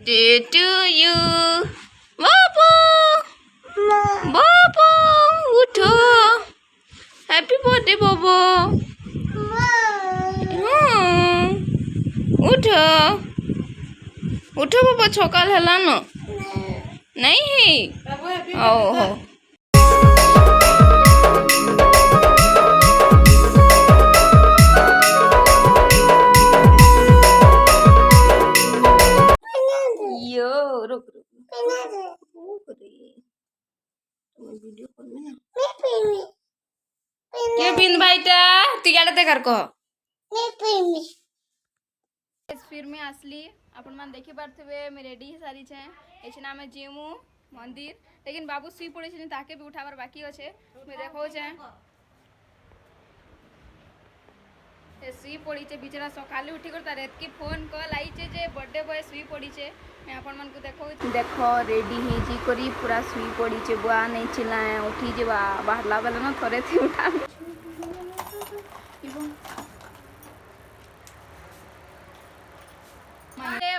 birthday to you. बापू बापू उठो. Happy birthday बाबू. उठो उठो बाबा सकाल है न नहीं है. ओहो यो रुक रुक वीडियो कॉल में ना के पिन बाईटा तिगाड़े ते कर को फिर मैं असली अपन मान देखि पारथबे मैं रेडी है सारी छे एछना में जीमू मंदिर लेकिन बाबू सुई पड़े छे ताके भी उठावर बाकी अछि मैं देखो छे ए सुई पड़ी छे बिचारा सकाले उठी कर तार एतकी फोन कॉल आई छे जे बर्थडे बॉय सुई पड़ी छे मैं अपन मन को देखो रेडी ही जी करी पूरा सुई पड़ी छे बुआ नहीं चिल्लाए उठी जेबा बाहरला वाला न थोड़े थी उठा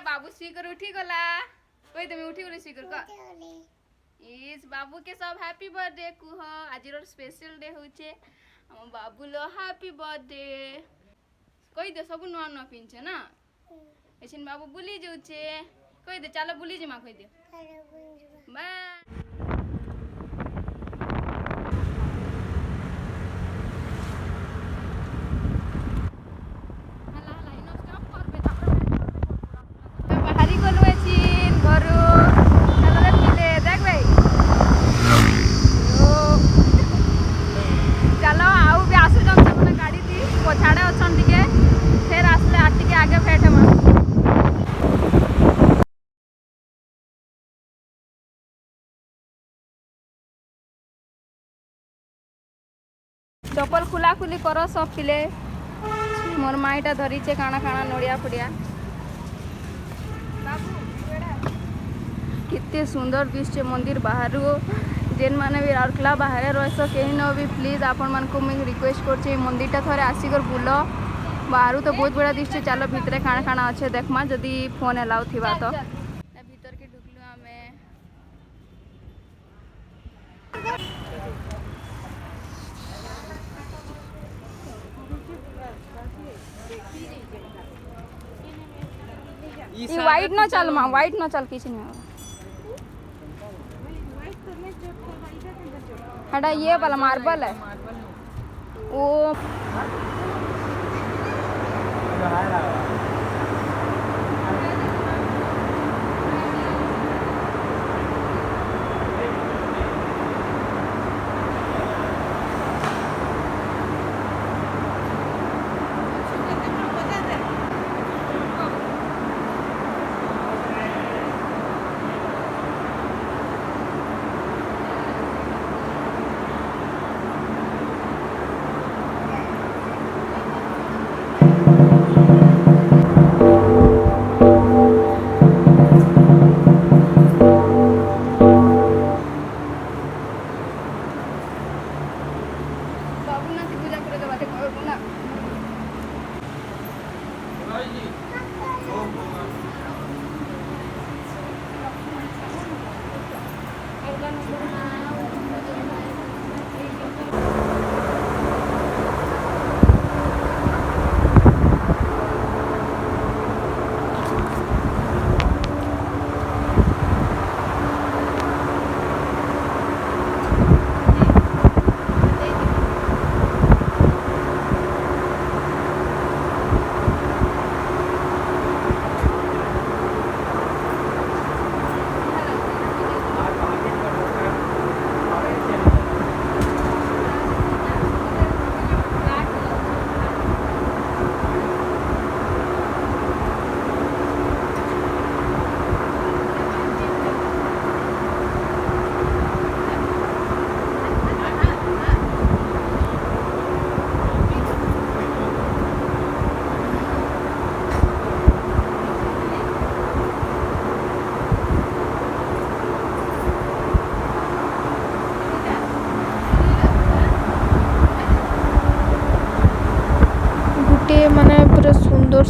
बाबू स्वीकर उठी गला कोई तुम उठी बोले स्वीकर का इस बाबू के सब हैप्पी बर्थडे कुह आज रो स्पेशल डे होचे हम बाबू लो हैप्पी बर्थडे कोई दे सब नुआ नुआ पिनछे ना एछिन बाबू बुली जाउछे कोई दे चलो बुली जमा कोई दे बाय चप्पल खुला खुली करो सब पिले मोर माईटा धरी छे काना काना नड़िया फड़िया कितने सुंदर दिशे मंदिर बाहर जेन माने भी राउरकेला बाहर रहीस कहीं न भी प्लीज आपण मन को मैं रिक्वेस्ट कर मंदिर टा थोड़े आसिकर बुल बाहर तो बहुत बड़ा दिशे चलो भितर काना काना अच्छे देखमा जदि फोन अलाउ थिबा तो भीतर के ढुकलु आमे ये वाइट न चल मां वाइट न चल किछ नहीं हटा ये वाला मार्बल है वो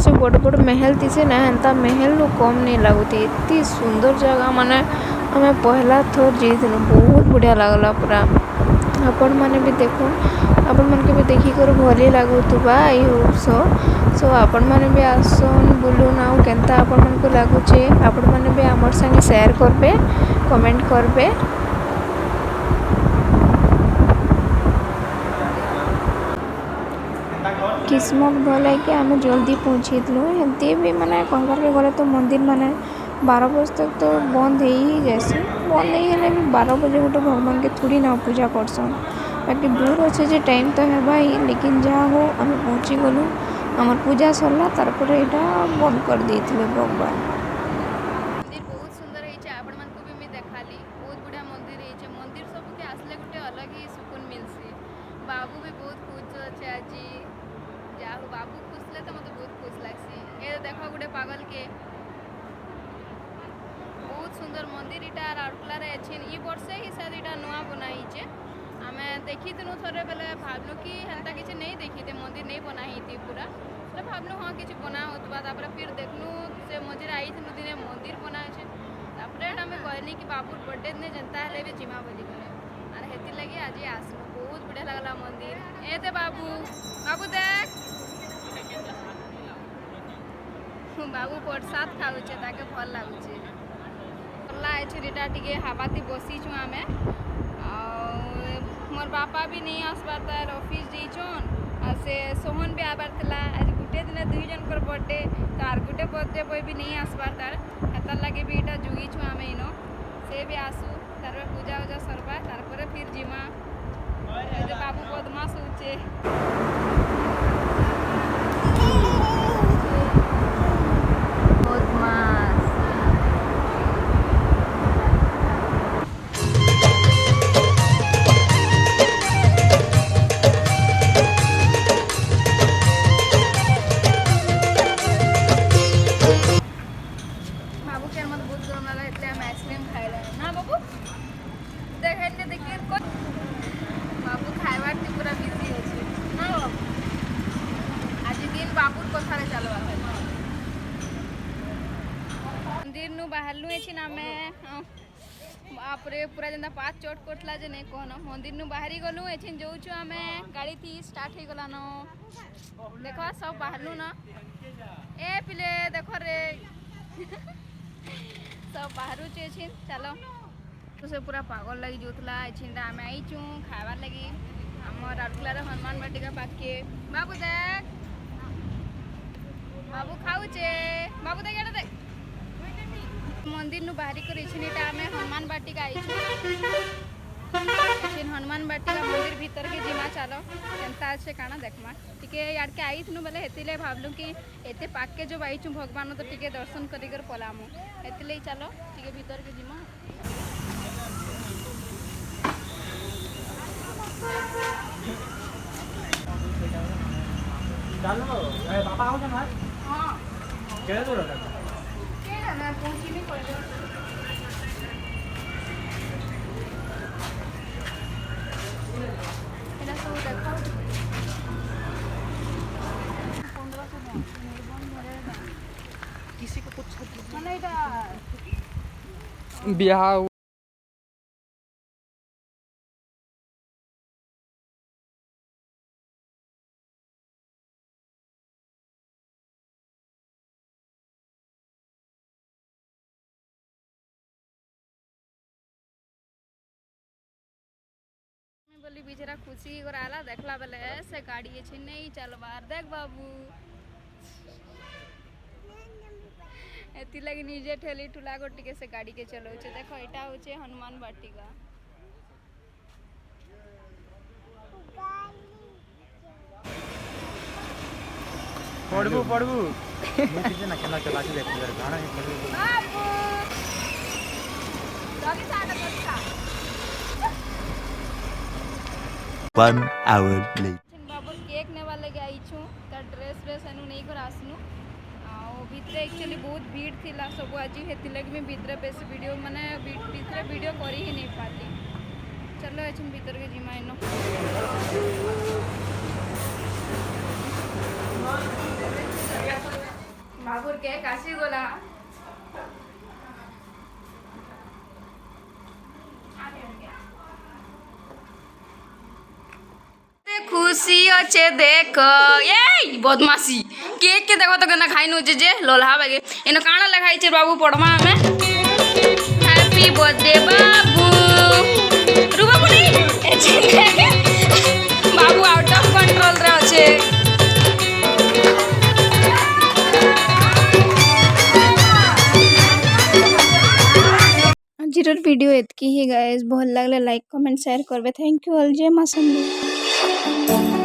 से बड़ बड़ महल थी ना एंता महल कम नहीं लगुती इतनी सुंदर जगह माने हमें पहला थर जाइथिलु बहुत बढ़िया लगला पूरा आपण मैंने भी देखो आपण मन के भी देखी कर भली लगुथुबा सो आपण मैंने भी आसन बुलून आउ केनता आपण मन को लगुचे आपण मैंने भी आमर संगे शेयर करबे कमेंट करबे। किस्मत भल है कि आम जल्दी पहुँचीलु एमती भी माने कहबार के गले तो मंदिर माने 12 बजे तक तो बंद ही जैसे बंद नहीं है भी 12 बजे गोटे भगवान के थोड़ी ना पूजा करसन बाकी दूर अच्छे जे टाइम तो है भाई लेकिन जहाँ हो आम पहुँची गलु आम पूजा सरला तार पर यहाँ बंद कर देते भगवान। मंदिर बहुत सुंदर है आपण मन को भी मैं देखाली बहुत बढ़िया मंदिर है मंदिर सब के आसले गोटे अलग ही सुकून मिलसी बाबू भी बहुत खुश अच्छे आज जाहु बाबू खुश ले तो मत बहुत खुश लगसी ये देखो गोटे पागल के बहुत सुंदर मंदिर इटा राउरकेला रे अछि ई वर्षे ही शायद इटा नुआ बनाई छे आमे देखी दिनु थरे बेले भाबनु कि हेंता किछ नहीं देखी ते मंदिर नहीं बनाई थी पूरा तो भाबनु हां किछ बना होतबा तापर फिर देखनु से मंदिर आई थनु दिने मंदिर बना छे तापर हमें कहली कि बाबू बर्थडे ने जनता हेले भी जिमा बोली करे और हेती लगी आज आसनु बहुत बढ़िया लागला मंदिर ए ते बाबू बाबू देख बाबू प्रसाद खाऊचे ताके भल लागुचे ला एटा टिके हाबाती बसी छु आमे मोर बापा भी नहीं आसबार तार ऑफिस जाइछन आ से सोहन भी आबार थला आज गुटे दिन दुई जन कर बर्थडे तार गुटे बर्थडे बॉय भी नहीं आसबार तार हेतार लगे भी एटा जुगी छु आमे इनो से भी आसू तार पूजा उजा सरबा तार पर फिर जिमा जे बाबू बदमाश होचे मंदिर नु बाहरलु एछि ना मैं आपरे पूरा जंदा 5 चोट कोटला जे नहीं कहनो मंदिर नु बाहरी गलु एछिन जोछु आमे गाड़ी थी स्टार्ट हो गला न देखो सब बाहरलु ना ए पिले देखो रे सब बाहरु छे चलो तो से पूरा पागल लगी जोतला एछिन आमे आइछु खावार लगी हमर राउरकेला हनुमान बाटिका पाके बाबू देख बाबू खाऊचे बाबू देख एटा देख मंदिर नु बाहरी कर इछनीटा आमे हनुमान बाटिका आइछु एछिन हनुमान बाटिका मंदिर भीतर के जिमा चलो केनता छे काना देखमा टिके यार के आइथनु बेले हेतिले भाबलु कि एते पाक के जो आइछु भगवान तो टिके दर्शन करी कर पलामु हेतिले चलो टिके भीतर के जिमा चलो ए बाबा आओ ना हां केड़े दूर है केड़ा ना पहुंची नहीं पड़ एला सब देखो 1500 किसी को कुछ माने एटा बिहार बोली बेचारा खुशी आला देखला बेले से गाड़ी छे नहीं चलबार देख बाबू एति लगी निजे ठेली ठुला को टिके से गाड़ी के चलो छे देखो एटा होचे हनुमान बाटिका पड़बू पड़बू मैं किसे ना केना चला के देखू यार गाना है पड़बू बाबू लगी साडा लगी 1 hour later बाबू केक ने वाले गई छु त ड्रेस व्रेस एनु नहीं कर आसनु आ भितरे एक्चुअली बहुत भीड़ थिला सब आज हेति लगी मैं भितरे बेस वीडियो माने भितरे वीडियो करी ही नहीं पाती चलो एछन भीतर के जिमा इनो বাবুর কেক আসিগলা খুশি আছে দেখ এই বদমাসি কেক কে দেখো তো কেনা খাই নছে যে লোলহা বাগে এনে কাଣା লেখা হইছে বাবু পড়মা আমি হ্যাপি বার্থডে বাবু রু বাবু নি বাবু আউট অফ কন্ট্रोल রে আছে ଆଜିର ଭିଡ଼ିଓ ଏତିକି ହିଁ ଗାଇସ୍ ଭଲ ଲାଗିଲେ ଲାଇକ୍ କମେଣ୍ଟ ସେୟାର କରିବେ ଥ୍ୟାଙ୍କ ୟୁ ଅଲ୍ ଜୟ ମା ସମଲେଇ।